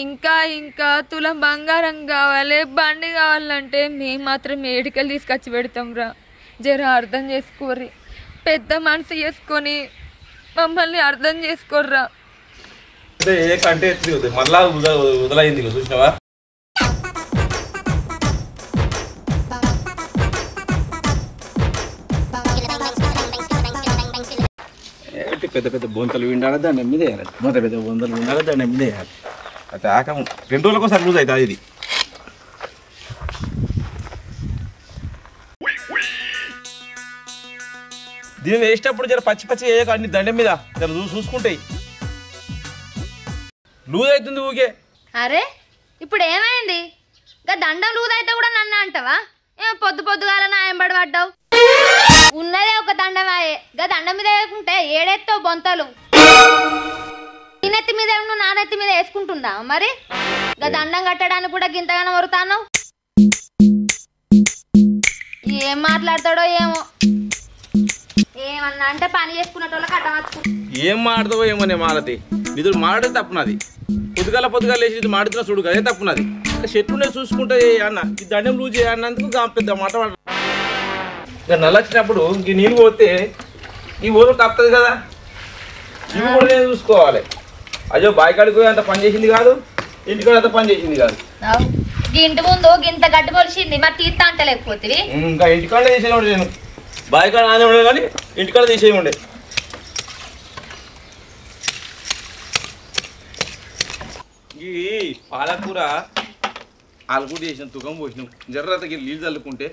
ఇంకా ఇంకా తులం బంగారం కావాలి, బండి కావాలంటే మేము మాత్రం ఏడికలు తీసుకొచ్చి పెడతాం రా. జర అర్థం చేసుకోర్రి, పెద్ద మనసు చేసుకొని మమ్మల్ని అర్థం చేసుకోర్రా. ఏ కంటే మళ్ళా వదలైంది చూసినావా? పెద్ద పెద్ద బొంతలు విండాలి, దాన్ని మీద వేయాలి. పెద్ద పెద్ద బొంతలు విండాలి, దాన్ని మీద వేయాలి. అయితే ఆకం 2 రోజులకు ఒకసారి లూజ్ అవుతుంది. ఇది దీన్ని వేసేటప్పుడు జర పచ్చి పచ్చి వేయక అన్ని దండం మీద జర చూసుకుంటాయి. లూజ్ అవుతుంది ఊకే. అరే ఇప్పుడు ఏమైంది? గా దండం లూజ్ అయితే కూడా నన్ను అంటావా? పొద్దు పొద్దుగాల నాయంబడి పడ్డావు. ఉన్నదే ఒక దండమాయే, గా దండం మీద వేసుకుంటే ఏడెత్తావు బొంతలు. నెత్తి మీద నువ్వు నా నెత్తి మీద వేసుకుంటుందా మరి? గా దండం కట్టడానికి కూడా గింతగానో వరుతాను. ఏం మాట్లాడతాడో ఏమో. ఏమన్నా అంటే పని చేసుకునేటోళ్ళకి అడ్డవచ్చు. ఏం మాడతావో ఏమోనే మాలతి, నిధులు మాడటం తప్పునది. పొద్దుగాల లేచి ఇది మాడుతున్నా చూడు, అదే తప్పునది. చెట్లునే చూసుకుంటే అన్న ఈ దండం లూజ్ చేయన్నందుకు పెద్ద మాట ఇక నల్ల వచ్చినప్పుడు ఇంక నీళ్ళు పోతే ఈ ఊరు తప్పుతుంది కదా, ఇవి కూడా నేను చూసుకోవాలి. అయ్యో బాయికాడికి పోయి అంత పని చేసింది కాదు, ఇంటికాడ అంత పని చేసింది కాదు. ఇంటి ముందు గింత గడ్డి పొలిచింది, మరి తీర్థ అంటే లేకపోతే ఇంకా ఇంటికాడ తీసేయండి. నేను బాయికాడ ఆనే ఉండే కానీ ఇంటికాడ తీసేయండి. ఈ పాలకూర ఆలుగూడ చేసిన తుకం పోసినాం, జర్రతకి నీళ్ళు చల్లుకుంటే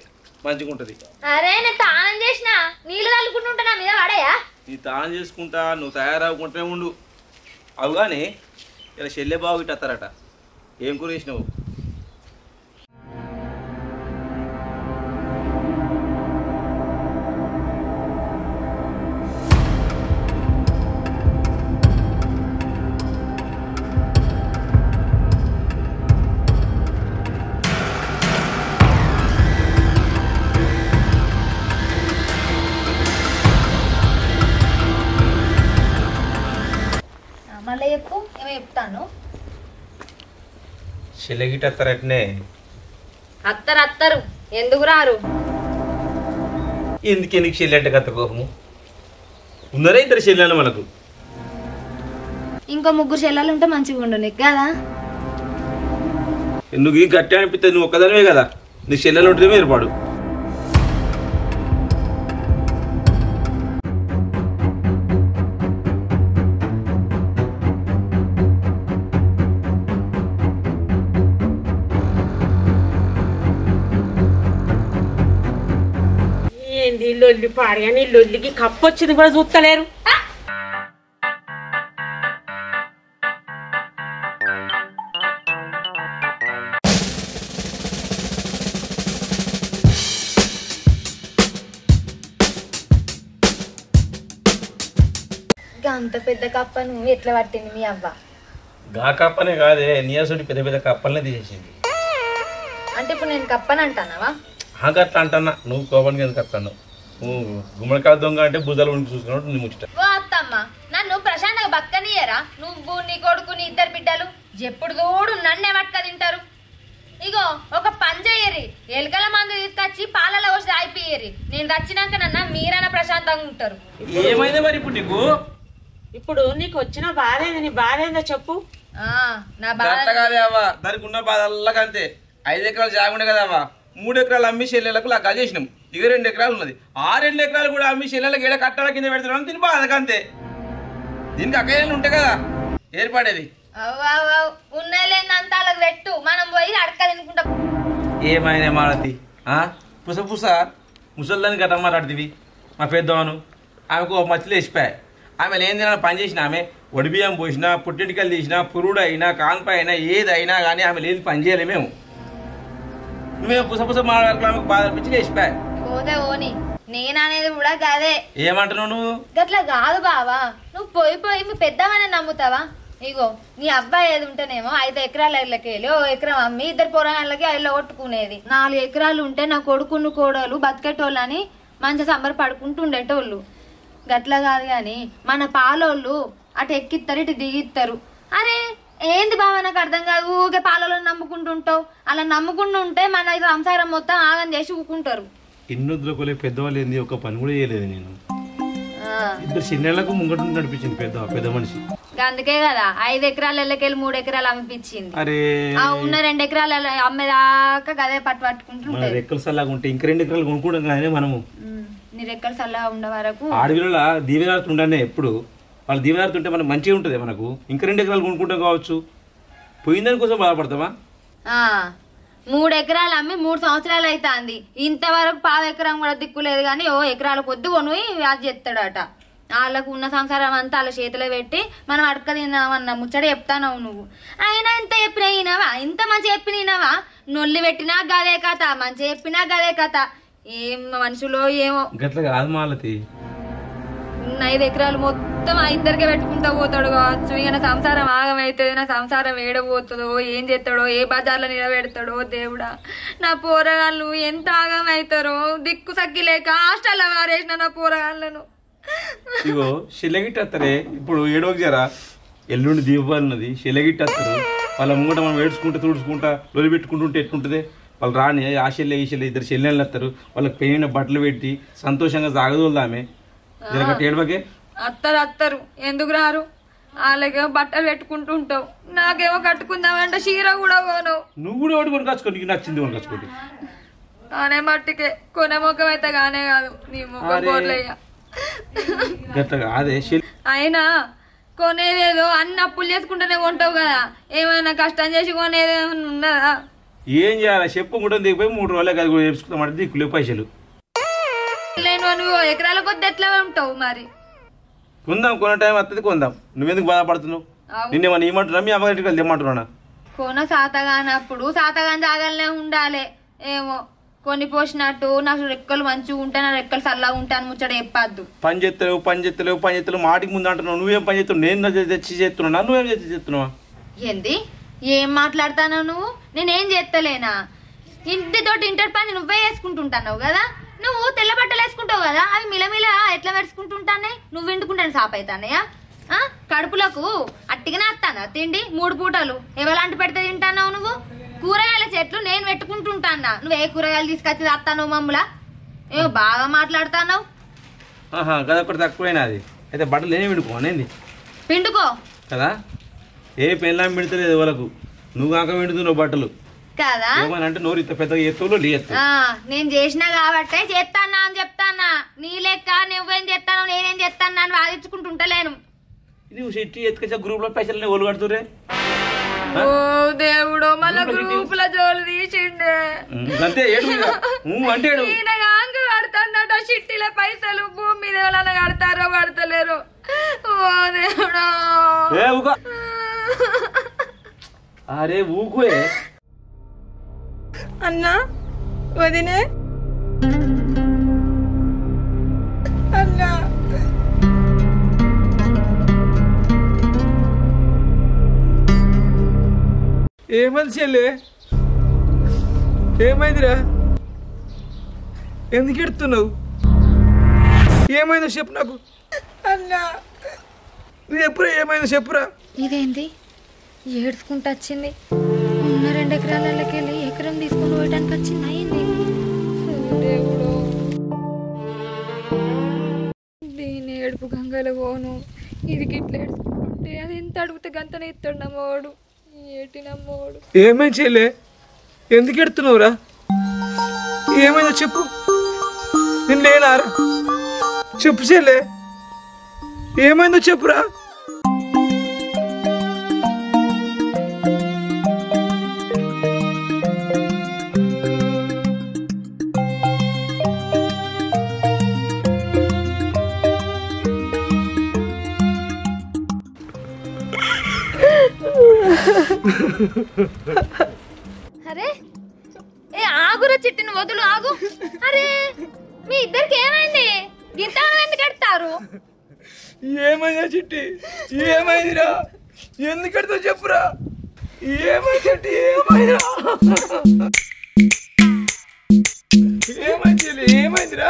మంచిగా ఉంటుంది. అరే నేను తానం చేసిన నీళ్ళు చల్లుకుంటుంటా నా మీద పడయా? నీ తానం చేసుకుంటా, నువ్వు తయారవుకుంటే ఉండు. అవు కానీ ఇలా చెల్లె బాగు ఇట్టేస్తారట. ఏం కూర చేసినావు? మళ్ళీ చెప్పు, ఏమో చెప్తాను. చెల్లెగిట్టేస్తారటనే. అత్తరు ఎందుకు రారు? ఎందుకు చెల్లి అంటే కథ కోపము ఉన్నారా? 2 చెల్లెలు మనకు. ఇంకో 3 చెల్లెలు ఉంటే మంచిగా ఉండు నీకు కదా. ఎందుకు ఈ గట్టి అనిపిస్తుంది? నువ్వు ఒక్కదానివే కదా, నీ చెల్లెలు ఉంటుందేమో ఏర్పాడు. ఏంది లొల్లి పాడగాని లొల్లికి కప్పు వచ్చింది కూడా చూస్తలేరు. అంత పెద్ద కప్పను ఎట్లా పట్టింది మీ అవ్వ? గా కప్పనే కాదే, నీయాసుడి పెద్ద పెద్ద కప్పలనే తీసేసింది. అంటే ఇప్పుడు నేను కప్పని అంటానావా? అట్లా అంటున్నా. నువ్వు కోపానికి ఎందుకు వస్తాను? నువ్వు గుమ్మడికాయ దొంగ అంటే భుజాలు ఉండి చూసుకున్నట్టు నీ ముచ్చట. ఓ అత్తమ్మ, నన్ను ప్రశాంతంగా బతకనియరా? నువ్వు నీ కొడుకు నీ 2 బిడ్డలు ఎప్పుడు చూడు నన్నే పట్టుక తింటారు. ఇగో ఒక పని చేయరి, ఎలుకల మందు తీసుకొచ్చి పాలలో వచ్చి తాగిపోయేరి. నేను వచ్చినాక నన్న మీరైనా ప్రశాంతంగా ఉంటారు. ఏమైంది మరి ఇప్పుడు నీకు? ఇప్పుడు నీకు వచ్చిన బాధ ఏంది? నీ బాధ ఏందో చెప్పు. నా బాధ కాదే అవ్వ, దానికి ఉన్న బాధ అల్లకంతే. 5 ఎకరాలు జాగుండే కదా అవ్వ, 3 ఎకరాలు అమ్మి చెల్లెలకు లెక్క చేసినాం. ఇక 2 ఎకరాలు ఉన్నది. ఆ 2 ఎకరాలు కూడా అమ్మి చెల్లెలకు ఏడ కట్టాల కింద పెడుతున్నాం. దీని బాధకంతే. దీనికి అక్కయ్యలు ఉంటాయి కదా ఏర్పడేది. ఉన్నలేందంతా అలా పెట్టు, మనం పోయి అడక తినుకుంటాం. ఏమైనా మాలతి పుస పుస ముసల్దాన్ని గట్ట మాట్లాడుతుంది. మా పెద్దవాను ఆమెకు మచ్చలు వేసిపోయాయి. ఆమె లేని పని చేసిన ఆమె వడిబియ్యం పోసినా, పుట్టింటికలు తీసినా, పురుడు అయినా, కాన్పై అయినా ఏదైనా కానీ ఆమె లేని పని చేయలే. మేము నువ్వేమో పుస పుస మాట్లాడుకున్నా ఆమెకు బాధ అనిపించి వేసిపోయాయి. పోతే ఓని నేననేది కూడా గదే. ఏమంటున్నావు నువ్వు? గట్లా కాదు బావా, నువ్వు పోయి మీ పెద్దవానే నమ్ముతావా? ఇగో నీ అబ్బాయి ఏది ఉంటేనేమో 5 ఎకరాల వెళ్ళి 1 ఎకరం అమ్మి 2 పొరగాళ్ళకి ఐలో కొట్టుకునేది. 4 ఎకరాలు ఉంటే నా కొడుకును కోడలు బతికేటోళ్ళని మంచి సంబర పడుకుంటుండేటోళ్ళు. గట్లా కాదు గాని మన పాలోళ్ళు అటు ఎక్కిస్తారు, ఇటు దిగిస్తారు. అరే ఏంది బావ నాకు అర్థం కాదు. ఊగే పాలలో నమ్ముకుంటుంటావు. అలా నమ్ముకుంటూ ఉంటే మన సంసారం మొత్తం ఆగం చేసి ఊకుంటారు. ఇన్నొద్దులకోలే పెద్దవాళ్ళు ఏంది ఒక పని కూడా చేయలేదు నేను. ఇద్దరు చిన్నలకు ముంగట నడిపించింది పెద్ద మనిషి. అందుకే కదా 5 ఎకరాలు ఎల్లకెళ్ళి 3 ఎకరాలు అమ్మిపించింది. అరే ఉన్న 2 ఎకరాలు అమ్మేదాకా గదే పట్టుకుంటుంటే రెక్కలు సల్లాగా ఉంటే ఇంక 2 ఎకరాలు కొనుక్కుంటాం కానీ మనము. నీ రెక్కలు సల్లాగా ఉండే వరకు ఆడవిల దీవెనాడుతుండే ఎప్పుడు వాళ్ళు దీవెనాడుతుంటే మనకు మంచిగా ఉంటుంది. మనకు ఇంకా 2 ఎకరాలు కొనుక్కుంటాం కావచ్చు. పోయిందని కోసం బాధపడతామా? 3 ఎకరాలు అమ్మి 3 సంవత్సరాలు అవుతుంది. ఇంతవరకు 1/2 ఎకరం కూడా దిక్కులేదు. కానీ ఎకరాలు కొద్ది కొను అది చెప్తాడట. వాళ్ళకు ఉన్న సంసారం అంతా వాళ్ళ చేతిలో పెట్టి మనం అడక తిన్నామన్న ముచ్చట చెప్తాను నువ్వు. అయినా ఇంత చెప్పినా ఈనవా? ఇంత మంచి చెప్పినావా? నొల్లి పెట్టినా గదే కథ, మంచి చెప్పినా గదే కథ. ఏం మనుషులో ఏమో. గట్ల కాదు మాలతి. ఉన్న 5 ఎకరాలు మొత్తం ఆ ఇద్దరికే పెట్టుకుంటా పోతాడు కావచ్చు. ఇక నా సంసారం ఆగమైతుంది. నా సంసారం ఏడబోతుందో, ఏం చేస్తాడో, ఏ బజార్లో నిలబెడతాడో దేవుడా. నా పోరగాళ్ళు ఎంత ఆగమవుతారో దిక్కు సక్కి లేక హాస్టల్లో వారేసిన నా పోరగాళ్ళను. ఇగో శిలగిట్టేస్తారే ఇప్పుడు ఏడోకి జరా ఎల్లుండి దీపాలన్నది శిలగిట్టేస్తారు. వాళ్ళ ముంగట మనం ఏడ్చుకుంటూ తుడుచుకుంటా లొలి పెట్టుకుంటుంటే ఎట్లుంటుంది? వాళ్ళు రాని ఆ చెల్లె ఈ చెల్లె ఇద్దరు చెల్లెళ్ళు వస్తారు. వాళ్ళకి పెయిన బట్టలు పెట్టి సంతోషంగా సాగదోల్దామే. ఏడవకే అత్తరు ఎందుకు రారు? వాళ్ళకేమో బట్టలు పెట్టుకుంటూ ఉంటావు, నాకేమో కట్టుకుందామంటే చీర కూడా కొను. నువ్వు కూడా ఒకటి కొనుకొచ్చుకో, నీకు నచ్చింది కొనుకొచ్చుకోండి. అనే మట్టికే కొనే ముఖం అయితే గానే కాదు నీ ముఖం పోర్లయ్యా. అదే అయినా కొనేదేదో అన్ని అప్పులు చేసుకుంటూనే కొంటావు కదా, ఏమైనా కష్టం చేసి కొనేది ఉన్నదా? ఏం చేయాలి చెప్పు కూడా దిగిపోయి 3 రోజులే కదా కూడా చేసుకుందామంటే దిక్కులే పైసలు లేను. నువ్వు ఎకరాల కొద్ది ఎట్లా ఉంటావు మరి? కొందాం, కొనే టైం వస్తుంది కొందాం. నువ్వెందుకు బాధపడుతున్నావు? నిన్నేమన్నా ఏమంటున్నా? మీ అమ్మగారికి వెళ్ళి ఏమంటున్నా? కొన సాతగానప్పుడు సాతగాని జాగాలనే ఉండాలి. ఏమో కొన్ని పోసినట్టు నాకు రెక్కలు మంచిగా ఉంటా, నా రెక్కలు చల్లగా ఉంటాను ముచ్చట చెప్పద్దు. పని చేస్తలేవు మాటికి ముందు అంటున్నావు. నువ్వేం పని చేస్తున్నావు? నేను తెచ్చి చేస్తున్నా, నువ్వేం తెచ్చి చేస్తున్నావా? ఏంది ఏం మాట్లాడతాను నువ్వు? నేనేం చేస్తలేనా? ఇంటితోటి ఇంటర్ పని నువ్వే వేసుకుంటుంటావు కదా. నువ్వు తెల్ల బట్టలు వేసుకుంటావు కదా, అవి మిలమిల ఎట్లా వేసుకుంటుంటానే? నువ్వు ఇంటుకుంటాను సాప్ అవుతానయా? కడుపులకు అట్టిగానే వస్తానా తిండి 3 పూటలు? ఎవలాంటి పెడితే తింటాన్నావు నువ్వు? కూరగాయల చెట్లు నేను పెట్టుకుంటుంటానా, నువ్వు ఏ కూరగాయలు తీసుకొచ్చి తాస్తావు మమ్మలా? ఏమో బాగా మాట్లాడుతున్నావు. కదొకటి తక్కువైనా అది అయితే బట్టలు ఏమి పిండుకోనేది పిండుకో కదా. ఏ పెళ్ళాం పిండుతలేదు వాళ్ళకు, నువ్వు కాక పిండుతున్నావు బట్టలు కదా. ఏమనంటే నోరు ఇంత పెద్దగా ఎత్తులో నేను చేసినా కాబట్టే చేస్తానా అని చెప్తానా. నీ లెక్క నువ్వేం చేస్తాను నేనేం చేస్తాను అని వాదించుకుంటుంటలేను. నువ్వు చెట్టు ఎత్తుకొచ్చా గ్రూప్ లో పైసలు ఒళ్ళు కడుతురే. ఓ దేవుడు మళ్ళా గ్రూప్ లో జోలు తీసిండే అంతే. అంటాడు కడతాడట చిట్టీల పైసలు. భూమి మీద ఎవరైనా కడతారో కడతలేరు. ఓ దేవుడు. అరే ఊకువే అన్నా వదినే అన్నా. ఏమైంది చెల్లె? ఏమైందిరా? ఎందుకు ఎడుతున్నావు? ఏమైందో చెప్పు నాకు. అన్నా నువ్వు ఎప్పుడా ఏమైందో చెప్పురా. ఇదేంది ఏడ్చుకుంటూ వచ్చింది? ఉన్న 2 ఎకరాలకి వెళ్ళి ఎకరం తీసుకొని పోయడానికి వచ్చింది. అయింది దేవుడు. దీని ఏడుపు గంగలో పోను. ఇది గిట్ల ఏడుచుకుంటుంటే అది ఎంత అడిగితే గంతనే ఇస్తాడు నమ్మవాడు. ఏటి నమ్మవాడు. ఏమైంది చెల్లె? ఎందుకు ఎడుతున్నావురా? ఏమైందో చెప్పు. నేను లేనారా? చెప్పు చెల్లె, ఏమైందో చెప్పురా. అరే ఏ ఆగురా చిట్టిని వదులు, ఆగు. అరే మీ ఇద్దరికి ఏమైంది? ఇంత ఎందుకు ఎడతారు? ఏమైందా చిట్టి? ఏమైందిరా? ఎందుకు ఎడతావు చెప్పురా. ఏమైంది చిట్టి? ఏమైందిరా? ఏమైంది చెల్లి? ఏమైందిరా?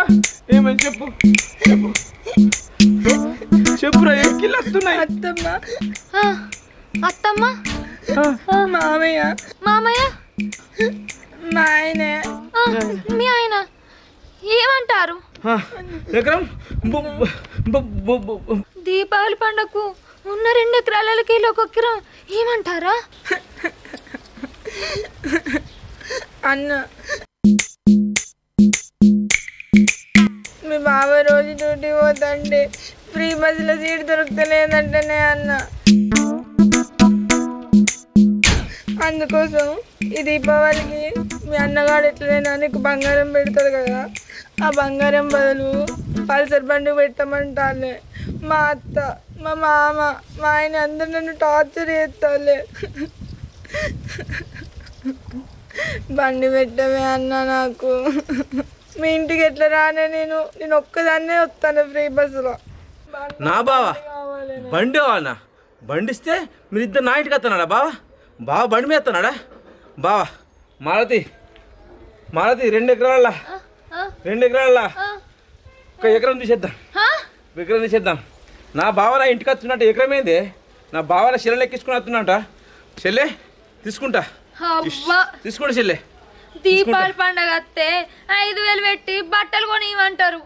ఏమైంది చెప్పు చెప్పు చెప్పురా. ఎక్కిళ్ళు వస్తున్నాయి. అత్తమ్మ అత్తమ్మ మామయ్య మామయ్య మా ఆయనే మీ ఆయన ఏమంటారు? ఎకరం దీపావళి పండగకు ఉన్న 2 ఎకరాలకి ఒక ఎకరం ఏమంటారా? అన్న మీ బావ రోజు డ్యూటీ పోతండి ఫ్రీ బస్సులో సీట్ దొరుకుతలేదంటేనే అన్న. అందుకోసం ఈ దీపావళికి మీ అన్నగాడు ఎట్లనైనా నీకు బంగారం పెడతాడు కదా, ఆ బంగారం బదులు పల్సర్ బండి పెట్టమంటాలే. మా అత్త మా మామ మా ఆయన అందరు నన్ను టార్చర్ చేస్తాలే. బండి పెట్టవే అన్న నాకు. మీ ఇంటికి ఎట్లా రానే నేను ఒక్కదాన్నే వస్తాను ఫ్రీ బస్సులో. నా బావా బండి కావాలన్నా? బండి ఇస్తే మీరిద్దరు నా ఇంటికి వస్తున్నాడా బావా? బావ బండి మీద వస్తున్నాడా? బావా మాలతి 2 ఎకరాల 2 ఎకరాల ఒక ఎకరం తీసేద్దాం. నా బావ నా ఇంటికి వస్తున్నట్టు ఎకరం ఏంది? నా బావ నా చెల్లెలు ఎక్కించుకుని వస్తున్నట. చెల్లె తీసుకుంటా, తీసుకోండి చెల్లె. దీపావళి పండగ వస్తే 5,000 పెట్టి బట్టలు కొనివ్వమంటారు.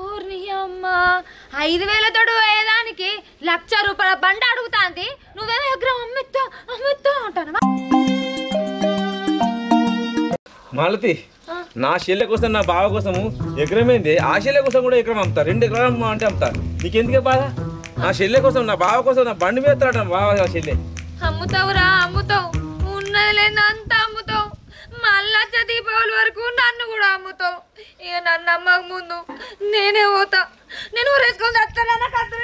ఓర్ని అమ్మ 5,000 తోడు వేయడానికి 1,00,000 రూపాయల బండి అడుగుతాంది. నువ్వేమో ఎకరం అమ్మిత్తా అంటాను. మాలతి నా చెల్లె కోసం నా బావ కోసము ఎకరమైంది, ఆ చెల్లె కోసం కూడా ఎకరం అమ్ముతా. 2 ఎకరాలు అంటే అమ్ముతా. నీకెందుకే బాధ? నా చెల్లె కోసం నా బావ కోసం నా బండి మీద ఎత్తాడ బావ. నా చెల్లె అమ్ముతావురా, అమ్ముతావు. ఉన్నది లేదు అంతా అమ్ముతావు. మళ్ళా దీపావళి వరకు నన్ను కూడా అమ్ముతావు. ఇక నన్ను అమ్మక ముందు నేనే పోతా. నేను ఊరేసుకొని వస్తానా? నాకు అసలు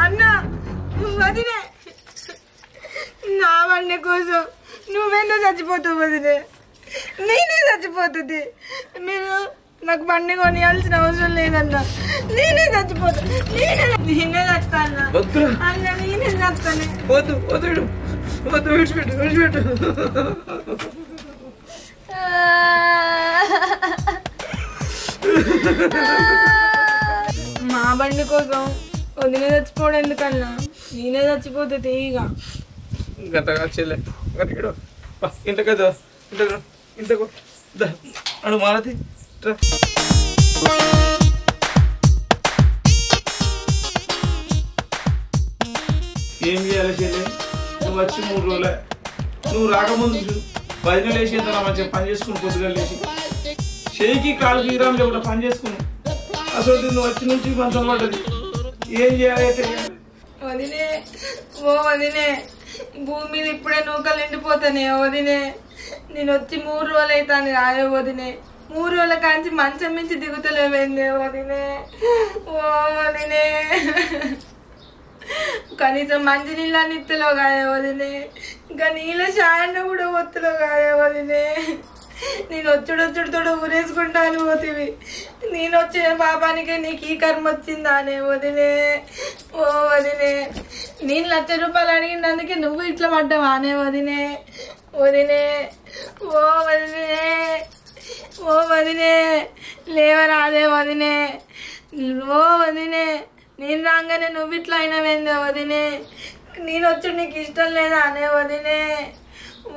అన్న వదినే, నా బండి కోసం నువ్వెందుకు చచ్చిపోతావు వదినే? నేనే చచ్చిపోతుంది. మీరు నాకు బండి కొనియాల్సిన అవసరం లేదన్నా. నేనే చచ్చిపోతా. నేనే చస్తాను అన్న. నేనే చస్తాను. విడిచిపెట్టు. మా బండి కోసం వదిలే చచ్చిపోవడం ఎందుకన్నా? నేనే చచ్చిపోతుంది. ఇక గంటగా చెల్లె ఇంతకు అడు మాలతి ఏం చేయాలి చెల్లె? నువ్వు వచ్చి 3 రోజులే. నువ్వు రాకముందు 10 నెలలు వేసి ఎంత మంచిగా పని చేసుకుని పొద్దుగా లేచి చేయికి కాలుకి ఇరాం లేకుండా పని చేసుకున్నావు. అసలు నువ్వు వచ్చి నుంచి మంచం పడ్డది. ఏం చేయాలి? వదినే ఓ వదినే, భూమి మీద ఇప్పుడే నూకలు ఎండిపోతానే వదినే. నేను వచ్చి 3 రోజులు అవుతాను రాయే వదినే. 3 రోజుల కాంచి మంచం మించి దిగుతలేవేందే వదినే. ఓ వదినే, కనీసం మంచి నీళ్ళని ఇత్తలో కాయే వదినే. ఇంకా నీళ్ళ షాయన్న కూడా ఒత్తులో కాయే వదినే. నేను వచ్చుడొచ్చుడుతో ఊరేసుకుంటాను పోతివి. నేను వచ్చిన పాపానికే నీకు ఈ కర్మ వచ్చిందా అనే వదినే. ఓ వదినే, నేను 1,00,000 రూపాయలు అడిగినందుకే నువ్వు ఇట్లా పడ్డావా అనే వదినే. వదినే ఓ వదినే లేవరాదే వదినే. ఓ వదినే, నేను రాగానే నువ్వు ఇట్లా అయినవేందే వదినే. నేను వచ్చి నీకు ఇష్టం లేదా అనే వదినే.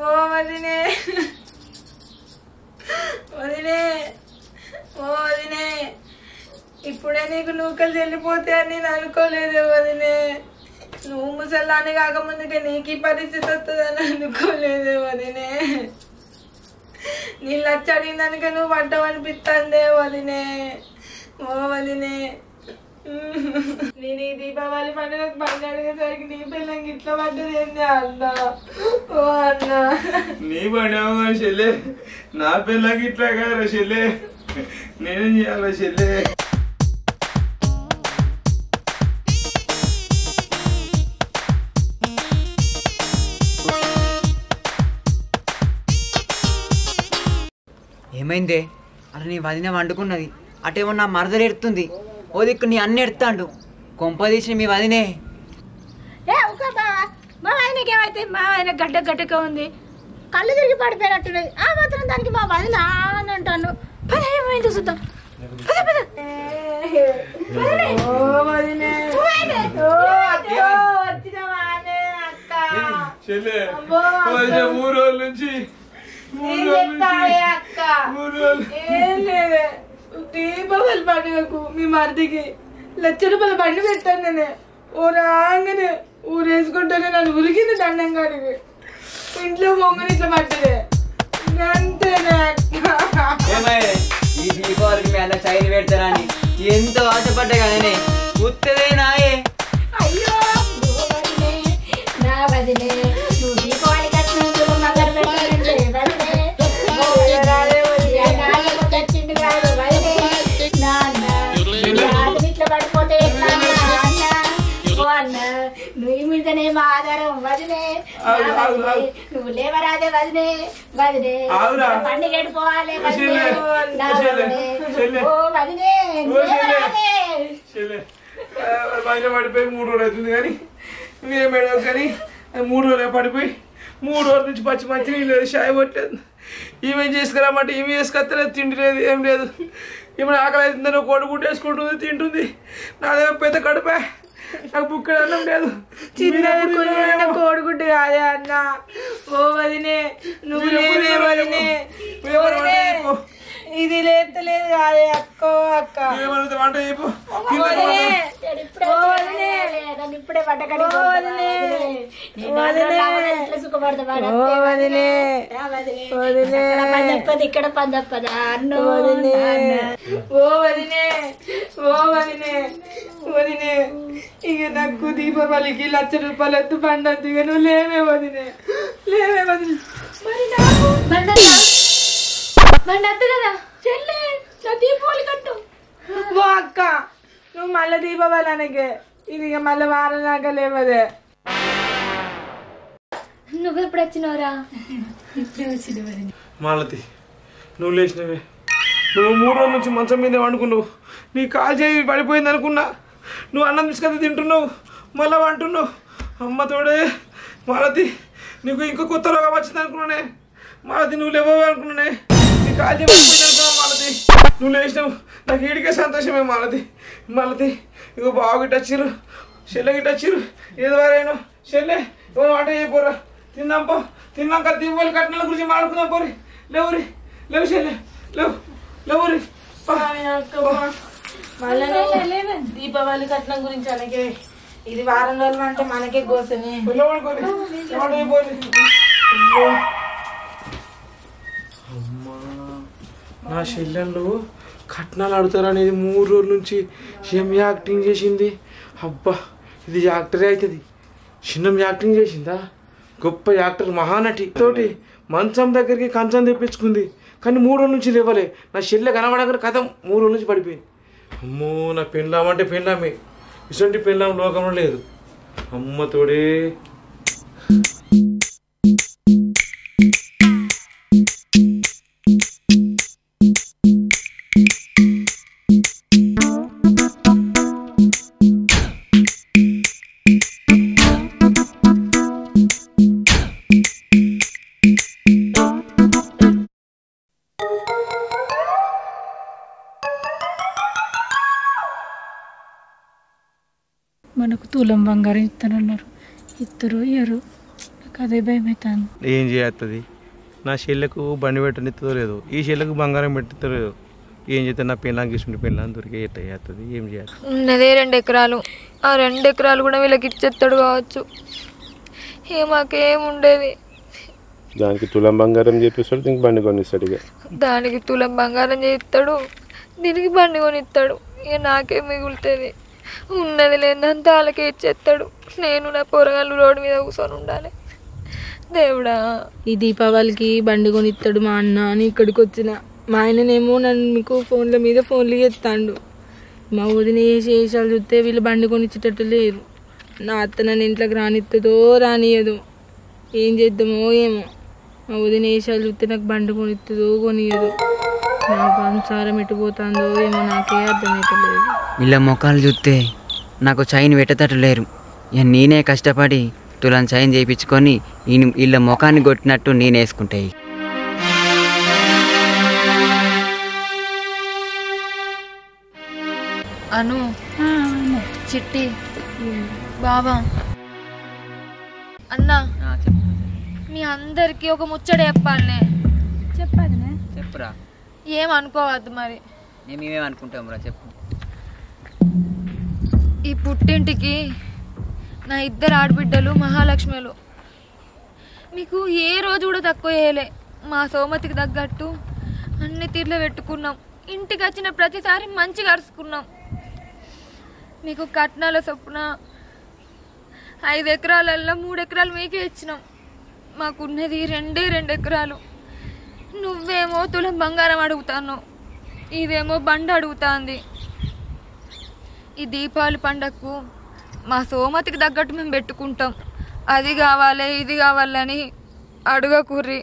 ఓ వదినే ఓ వదినే, ఇప్పుడే నీకు నూకలు చెల్లిపోతే అని నేను అనుకోలేదు వదినే. నువ్వు ముసల్లాన్ని కాకముందుకే నీకు ఈ పరిస్థితి వస్తుందని అనుకోలేదు వదినే. నీళ్ళు వచ్చి అడిగినాక నువ్వు పడ్డావనిపిస్తుందే వదినే. ఓ వదినే, నేను ఈ దీపావళి పండుగకు బండి అడిగేసరికి నీ పిల్లకి ఇట్లా పడ్డది ఏంది అన్న. ఓ అన్న, నీ పడేమో చెల్లె, నా పిల్లకి ఇట్లా కాదు చెల్లె. నేనేం చేయాలి చెల్లె? ఏమైందే? అలా నీ వదిన వండుకున్నది, అటేమో నా మరదలు ఎడుతుంది. ఓ దిక్కు నీ అన్న ఎడతాడు. కొంప తీసిన మీ వదినే. మా ఆయనకి ఏమైతే? మా ఆయన గడ్డగా ఉంది. కళ్ళు తిరిగి పడిపోయినట్టున్నది. ఆ మాత్రం దానికి మా వదిన అని అంటాను. పద ఏమైందో చూద్దాం. పద పద. దీపావళి పండుగకు మీ మరిదికి ₹1,00,000 బండి పెట్టాను నేనే. ఓ రాగానే ఊరేసుకుంటానే నన్ను ఉరికింది దండంగాడికి. ఇంట్లో మొంగని ఇట్లా పట్టదే అంతేనే. ఈ దీపావళికి మీ అన్న చైన్ పెడతారని ఎంతో ఆశపడ్డా కానీ ఉత్తదే నాయే. అయ్యో నా వదిలే నువ్వు దీపావళి కట్టిన మంగళ పెట్టాలంటే తెచ్చిండు కాదు వదిలే. నాన్న ఇట్లా పడిపోతే ఎట్లా అన్న నువ్వు మీదనే మా ఆధారం వదిలే. నువ్వు లేవరాదే వదిలే. వదిలే పండుగ పోవాలి వదిలే. ఓ వదిలే బయట పడిపోయి 3 రోజులు అవుతుంది కానీ మేమేడో కానీ 3 రోజులే పడిపోయి 3 రోజుల నుంచి పచ్చి మంచి నీళ్ళు లేదు, షాయి పట్టలేదు. ఈమెం చేసుకురామంటే ఈమె చేసుకొస్తలేదు, తిండి లేదు, ఏం లేదు. ఈమె ఆకలి అవుతుందని కోడిగుడ్డు వేసుకుంటుంది, తింటుంది. నాదేమో పెద్ద కడుపే, నాకు బుక్కడ అన్నం లేదు. చిన్న కోడిగుడ్డు కాదే అన్న. ఓ వదినే నువ్వు లేవే వదినే. ఇది లేతలేదు కాదే అక్కో అక్క. వంట చెప్పు. ఇప్పుడే పడ్డకడి ఇక్కడ పందప్పదా అన్ను. ఓ వదినే ఓ వదినే వదినే ఇక నాకు దీపావళికి ₹1,00,000 ఎత్తు పండద్దు. ఇక నువ్వు లేవే వదినే, లేవే వదినే. మరి నాకు బండద్దు కదా చెల్లె, నా దీపావళి కట్టు. ఓ అక్క నువ్వు మళ్ళీ దీపావళి అనకే, ఇది ఇక మళ్ళీ వారం దాకా లేవదే. నువ్వు ఎప్పుడు వచ్చినవరా? ఇప్పుడే వచ్చిన మాలతి నువ్వు లేచినవే. నువ్వు 3 రోజుల నుంచి మంచం మీద వండుకున్నావు. నీ కాలు చేయి పడిపోయింది అనుకున్నా. నువ్వు అన్నం తీసుకొని తింటున్నావు, మళ్ళీ వంటున్నావు. అమ్మ తోడే మాలతి, నీకు ఇంకో కొత్త రోగం వచ్చింది అనుకున్నానే. మాలతి నువ్వు లేవే అనుకున్నానే. నీ కాలు చేయి పడిపోయింది అనుకున్నావు మాలతి. నువ్వు లేచినావు, నాకు ఈడికే సంతోషమే మాలతి. మాలతి ఇగో బాగా గిట్ట వచ్చిర్రు, చెల్లె గిట్ట వచ్చిర్రు. ఏదో వారైనా చెల్లె ఇవ్వ వంట చేయపోరా, తిందాంపో. తిన్నాక దీపావళి కట్నాల గురించి మాట్లాడుకుందాం పోరి. లేవురి లేవు చెల్లె, లేవు లేవురి. మళ్ళీ దీపావళి కట్నం గురించి అనకే, ఇది వారం రోజులు అంటే మనకే కోసమే. అమ్మా నా చెల్లెళ్ళు కట్నాలు అడుగుతారనేది 3 రోజుల నుంచి ఏం యాక్టింగ్ చేసింది. అబ్బా ఇది యాక్టరే అవుతుంది. చిన్న యాక్టింగ్ చేసిందా? గొప్ప యాక్టర్, మహానటి తోటి మంచం దగ్గరికి కంచం తెప్పించుకుంది. కానీ 3 రోజుల నుంచి లేవలే. నా చెల్లె కనబడగానే కథ 3 రోజుల నుంచి పడిపోయింది. అమ్మో నా పెళ్ళాం అంటే పెళ్ళామే, ఇటువంటి పెళ్ళాం లోకంలో లేదు. అమ్మ తోడే. మనకు తులం బంగారం ఇస్తానన్నారు, ఇద్దరు ఇయ్యరు. నాకు అదే భయం అవుతాను. ఏం చేస్తుంది? నా చెల్లెకు బండి పెట్టనిస్తుందో లేదు, ఈ చెల్లెకు బంగారం పెట్టితో లేదు. ఏం చేస్తే నా పిల్లలకి ఇస్తుంటే పిల్లలు దొరికే ఎట్లా చేస్తుంది? ఏం చేయాలి? ఉన్నదే 2 ఎకరాలు. ఆ 2 ఎకరాలు కూడా వీళ్ళకి ఇచ్చేస్తాడు కావచ్చు. మాకేముండేది. దానికి తులం బంగారం చేపిస్తాడు, దీనికి బండి కొనిస్తాడు. ఇక దానికి తులం బంగారం చేస్తాడు, దీనికి బండి కొనిస్తాడు. ఇక నాకే మిగులుతుంది. ఉన్నది లేదంతా వాళ్ళకే ఇచ్చేస్తాడు. నేను నా పొరగాళ్ళు రోడ్డు మీద కూర్చొని ఉండాలి. దేవుడా, ఈ దీపావళికి బండి కొనిస్తాడు మా అన్న అని ఇక్కడికి వచ్చిన. మా ఆయననేమో నన్ను మీకు ఫోన్ల మీద ఫోన్లు చేస్తాడు. మా వదిన చేసాలు చూస్తే వీళ్ళు బండి కొనిచ్చేటట్టు లేరు. నా అత్త నన్ను ఇంట్లోకి రానిస్తుందో రానియదు. ఏం చేద్దామో ఏమో. మా వదిన వేసాలు చూస్తే నాకు బండి కొనిస్తుందో కొనియదు. నా సంసారం ఎట్టుపోతుందో ఏమో నాకే అర్థమవుతలేదు. వీళ్ళ ముఖాలు చూస్తే నాకు చైన్ పెట్టేటట్టు లేరు. ఇక నేనే కష్టపడి తులం చైన్ చేయించుకొని వీళ్ళ ముఖాన్ని కొట్టినట్టు నేను వేసుకుంటాయి. అను చిట్టి బాబా అన్నా మీ అందరికి ఒక ముచ్చట చెప్పాలనే. చెప్పాలనే చెప్పురా. ఏమనుకోవద్దు మరి. మేమేమనుకుంటాం రా, చెప్పు. ఈ పుట్టింటికి నా 2 ఆడబిడ్డలు మహాలక్ష్మిలు. మీకు ఏ రోజు కూడా తక్కువ చేయలే. మా సోమతికి తగ్గట్టు అన్ని తీర్లు పెట్టుకున్నాం. ఇంటికి వచ్చిన ప్రతిసారి మంచిగా అరుచుకున్నాం. మీకు కట్నాల చొప్పున 5 ఎకరాలల్లో 3 ఎకరాలు మీకే ఇచ్చినాం. మాకున్నది 2 ఎకరాలు. నువ్వేమో తులం బంగారం అడుగుతాను, ఇదేమో బండ అడుగుతాంది. ఈ దీపావళి పండగకు మా సోమతికి తగ్గట్టు మేము పెట్టుకుంటాం. అది కావాలి ఇది కావాలని అడగకుర్రి.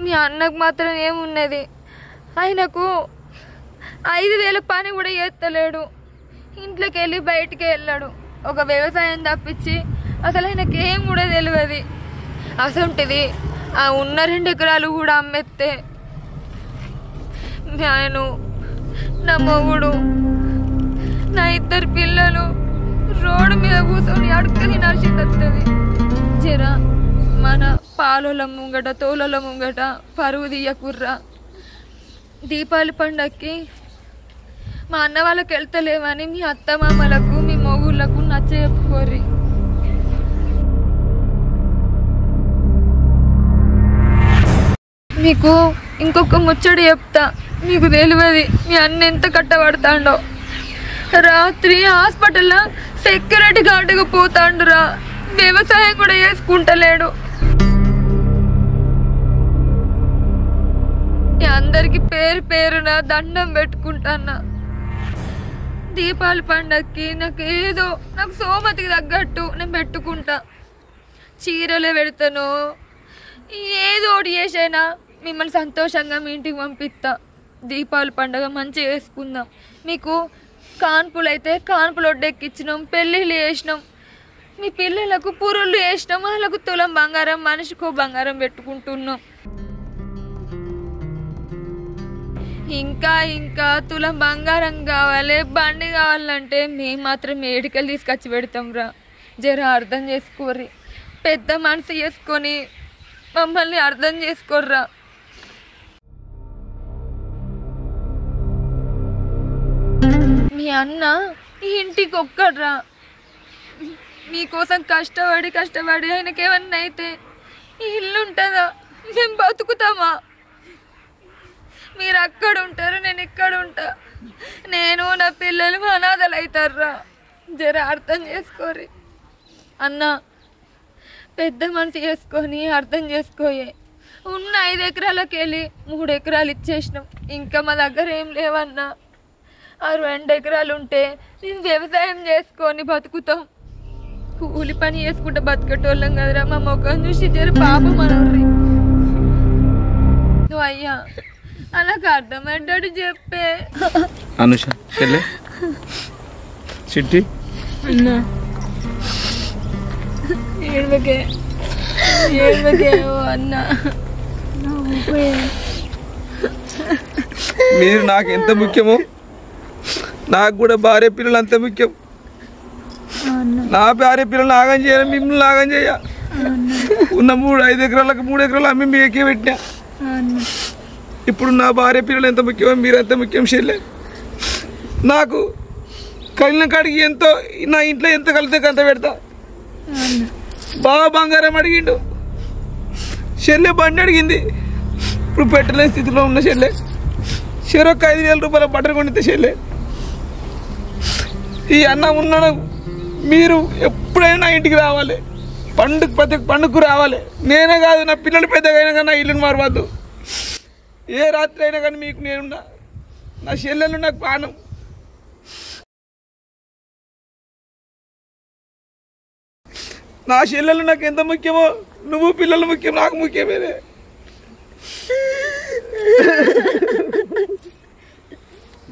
మీ అన్నకు మాత్రం ఏమున్నది, ఆయనకు 5,000 పని కూడా చేస్తలేడు. ఇంట్లోకి వెళ్ళి బయటికి వెళ్ళాడు. ఒక వ్యవసాయం తప్పించి అసలు ఆయనకి ఏం కూడా తెలియదు. అసంటిది ఆ ఉన్న 2 ఎకరాలు కూడా అమ్మేస్తే నేను, నా మొగుడు, నా 2 పిల్లలు రోడ్డు మీద కూర్చొని అడుక్కని నడిచింది. జర మన పాలోల ముంగట తోలల ముంగట పరువు తీయకుర్రా. దీపావళి పండక్కి మా అన్న వాళ్ళకి వెళ్తలేమని మీ అత్తమామలకు మీ మొగుళ్ళకు నచ్చ చెప్పుకోర్రి. మీకు ఇంకొక ముచ్చట చెప్తా. మీకు తెలియదు మీ అన్న ఎంత కట్టబడతాడో. రాత్రి హాస్పిటల్లో సెక్యూరిటీ గార్డుగా పోతాండురా. వ్యవసాయం కూడా చేసుకుంటలేడు. అందరికి పేరు పేరున దండం పెట్టుకుంటాన్నా. దీపావళి పండక్కి నాకు సోమతికి తగ్గట్టు నేను పెట్టుకుంటా. చీరలే పెడతాను, ఏదో ఒకటి చేసైనా మిమ్మల్ని సంతోషంగా మీ ఇంటికి పంపిస్తా. దీపావళి పండుగ మంచిగా వేసుకుందాం. మీకు కాన్పులు అయితే కాన్పులు ఒడ్డెక్కించినాం, పెళ్ళిళ్ళు చేసినాం, మీ పిల్లలకు పురుళ్ళు వేసినాం, వాళ్ళకు తులం బంగారం మనిషికో బంగారం పెట్టుకుంటున్నాం. ఇంకా తులం బంగారం కావాలి, బండి కావాలంటే మేము మాత్రం మేడికలు తీసుకొచ్చి పెడతాం రా. జర అర్థం చేసుకోర్రి. పెద్ద మనసు చేసుకొని మమ్మల్ని అర్థం చేసుకోర్రా. మీ అన్న ఈ ఇంటికి ఒక్కడ్రా. మీకోసం కష్టపడి ఆయనకేమన్నా అయితే ఈ ఇల్లు ఉంటుందా? మేము బతుకుతామా? మీరు అక్కడ ఉంటారు, నేను ఇక్కడ ఉంటా. నేను నా పిల్లలు అనాథలు అవుతారా. జర అర్థం చేసుకోరి అన్న. పెద్ద మనసు చేసుకొని అర్థం చేసుకోయే. ఉన్న 5 ఎకరాలకు వెళ్ళి 3 ఎకరాలు ఇచ్చేసినాం. ఇంకా మా దగ్గర ఏం లేవన్నా. ఆ 2 ఎకరాలు ఉంటే మేము వ్యవసాయం చేసుకొని బతుకుతాం. కూలి పని చేసుకుంటే బతికేటోళ్ళం కదరా. మా ముఖం చూసి జర పాపం మనోర్రి. నువ్వు అయ్యా అలాగ అర్థమయ్యేటట్టు చెప్పే. అనుష చిట్టి అన్నా ఏడవకే అన్నా. మీరు నాకు ఎంత ముఖ్యమో నాకు కూడా భార్య పిల్లలు అంత ముఖ్యం. నా భార్య పిల్లలు నాగం చేయాలి, మిమ్మల్ని నాగం చేయ. ఉన్న 5 ఎకరాలకు 3 ఎకరాలు అమ్మి మీకే పెట్టినా. ఇప్పుడు నా భార్య పిల్లలు ఎంత ముఖ్యమో మీరు ఎంత ముఖ్యం. చెల్లె నాకు కలిగిన కాడికి ఎంతో, నా ఇంట్లో ఎంత కలితే అంత పెడతా. బాగా బంగారం అడిగిండు, చెల్లె బండి అడిగింది. ఇప్పుడు పెట్టలేని స్థితిలో ఉన్న చెల్లె చెరొక్క 5,000 రూపాయల బట్టలు కొనితే చెల్లె. ఈ అన్న ఉన్నాడు. మీరు ఎప్పుడైనా నా ఇంటికి రావాలి, ప్రతి పండుగకు రావాలి. నేనే కాదు, నా పిల్లలు పెద్దగా అయినా కానీ నా ఇల్లుని మారవద్దు. ఏ రాత్రి అయినా కానీ మీకు నేనున్నా. నా చెల్లెలు నాకు ప్రాణం. నా చెల్లెలు నాకు ఎంత ముఖ్యమో నువ్వు పిల్లలు ముఖ్యం, నాకు ముఖ్యమేనే.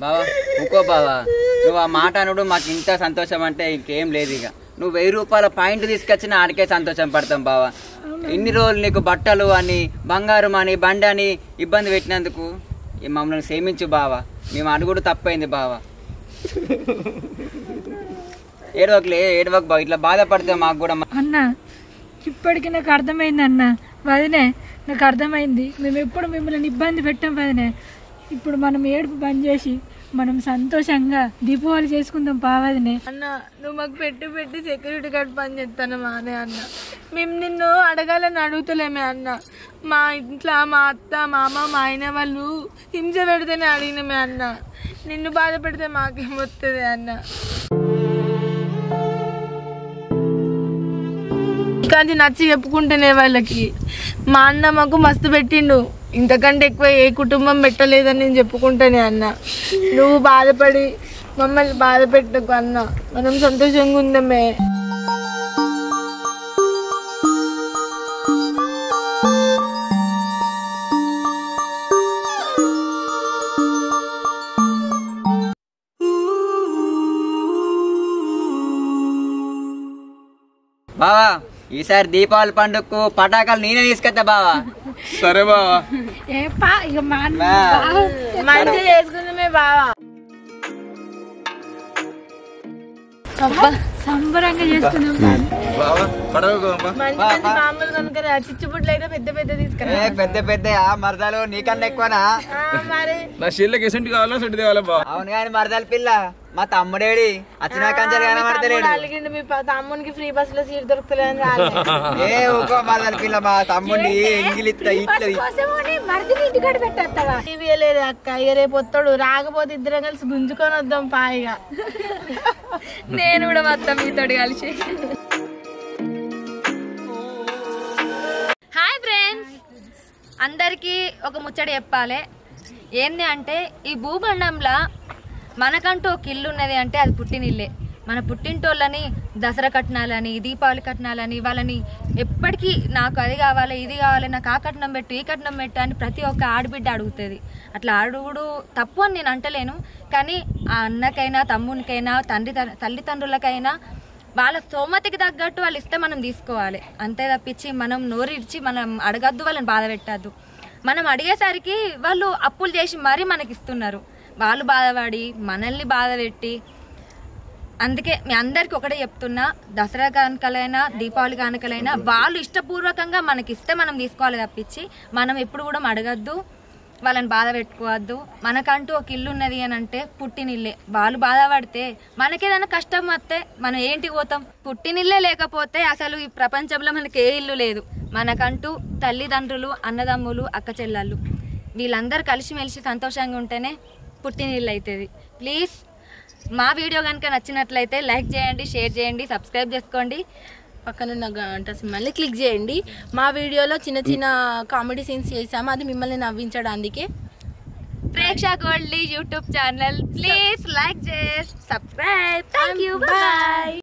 బావా ఇంకో బావా, నువ్వు ఆ మాట అనుడు మాకు ఇంత సంతోషం అంటే ఇంకేం లేదు. ఇక నువ్వు 1000 రూపాయల పాయింట్ తీసుకొచ్చిన ఆడికే సంతోషం పడతాం బావా. ఇన్ని రోజులు నీకు బట్టలు అని బంగారం అని బండి అని ఇబ్బంది పెట్టినందుకు మమ్మల్ని క్షమించు బావా. మేము అడుగుడు తప్పైంది బావా. ఏడవకు బావ, ఇట్లా బాధపడితే మాకు కూడా. అన్న ఇప్పటికీ నాకు అర్థమైంది అన్న. వదినే నాకు అర్థమైంది. మేము ఎప్పుడు మిమ్మల్ని ఇబ్బంది పెట్టాం వదినే. ఇప్పుడు మనం ఏడుపు బంద్ చేసి మనం సంతోషంగా దీపావళి చేసుకుందాం పావదినే. అన్న నువ్వు మాకు పెట్టి సెక్యూరిటీ గార్డ్ పని చేస్తాను మానే అన్న. మేము నిన్ను అడగాలని అడుగుతలేమే అన్న. మా ఇంట్లో మా అత్త మామ మా ఆయన వాళ్ళు హింస పెడితేనే అడిగినమే అన్న. నిన్ను బాధ పెడితే మాకేమొస్తుంది అన్న. కానీ నచ్చి చెప్పుకుంటేనే వాళ్ళకి మా అన్న మాకు మస్తు పెట్టిండు. ఇంతకంటే ఎక్కువ ఏ కుటుంబం పెట్టలేదని నేను చెప్పుకుంటానే అన్న. నువ్వు బాధపడి మమ్మల్ని బాధ పెట్టకు అన్న. మనం సంతోషంగా ఉందమే. బావా ఈసారి దీపావళి పండుగకు పటాకాలు నేనే తీసుకొస్తా బావా. సరే బావా. మంచిగా చేసుకుందామే బావా. సంబరంగా చేసుకున్నాం. మామూలు కనుక చిచ్చుబుడ్లు అయితే పెద్ద పెద్ద తీసుకురా. పెద్ద మరదలు నీకన్నా ఎక్కువనా? నా షీళ్ళకి ఎసెంట్ కావాలా సెట్ తేవాలా బావ? అవును కానీ మరదలు పిల్ల మా తమ్ముడేడి వచ్చిన కంచెలు కనబడతలేడు. అలిగిండు మీ తమ్మునికి ఫ్రీ బస్ లో సీట్ దొరుకుతలేదని ఏ ఊకో మరదలు పిల్ల మా తమ్ముడిని ఎంగిలిస్తా ఇట్లా లేదు అక్క. ఇక రేపు వస్తాడు. రాకపోతే ఇద్దరం కలిసి గుంజుకొని వద్దాం పాయిగా. నేను కూడా మొత్తం మీతోటి కలిసి. హాయ్ ఫ్రెండ్స్, అందరికీ ఒక ముచ్చట చెప్పాలి. ఏంది అంటే ఈ భూఖండంలో మనకంటూ ఒక ఇల్లు ఉన్నది అంటే అది పుట్టినిల్లే. మన పుట్టింటోళ్ళని దసరా కట్నాలని దీపావళి కట్నాలని వాళ్ళని ఎప్పటికీ నాకు అది కావాలి ఇది కావాలి నాకు ఆ కట్నం పెట్టు ఈ కట్నం పెట్టు అని ప్రతి ఒక్క ఆడబిడ్డ అడుగుతుంది. అట్లా అడుగుడు తప్పు అని నేను అంటలేను. కానీ ఆ అన్నకైనా తమ్మునికైనా తల్లిదండ్రులకైనా వాళ్ళ స్తోమతకి తగ్గట్టు వాళ్ళు ఇస్తే మనం తీసుకోవాలి. అంతే తప్పించి మనం నోరిడ్చి మనం అడగద్దు, వాళ్ళని బాధ పెట్టద్దు. మనం అడిగేసరికి వాళ్ళు అప్పులు చేసి మరీ మనకి ఇస్తున్నారు. వాళ్ళు బాధపడి మనల్ని బాధ పెట్టి. అందుకే మీ అందరికి ఒకటే చెప్తున్నా, దసరా కానుకలైనా దీపావళి కానుకలైనా వాళ్ళు ఇష్టపూర్వకంగా మనకి ఇస్తే మనం తీసుకోవాలి తప్పించి మనం ఎప్పుడు కూడా అడగద్దు, వాళ్ళని బాధ పెట్టుకోవద్దు. మనకంటూ ఒక ఇల్లు ఉన్నది అని అంటే పుట్టినిల్లే. వాళ్ళు బాధపడితే మనకేదైనా కష్టం వస్తే మనం ఏంటికి పోతాం? పుట్టినిల్లే లేకపోతే అసలు ఈ ప్రపంచంలో మనకి ఏ ఇల్లు లేదు. మనకంటూ తల్లిదండ్రులు అన్నదమ్ములు అక్క చెల్లెళ్ళు వీళ్ళందరూ కలిసిమెలిసి సంతోషంగా ఉంటేనే పుట్టినిల్లు అవుతుంది. ప్లీజ్ మా వీడియో కనుక నచ్చినట్లయితే లైక్ చేయండి, షేర్ చేయండి, సబ్స్క్రైబ్ చేసుకోండి, పక్కనున్న గంట సింబల్ని క్లిక్ చేయండి. మా వీడియోలో చిన్న చిన్న కామెడీ సీన్స్ చేసాము, అది మిమ్మల్ని నవ్వించడానికే. ప్రేక్ష gold YouTube channel please like చేసి సబ్స్క్రైబ్. Thank you, bye.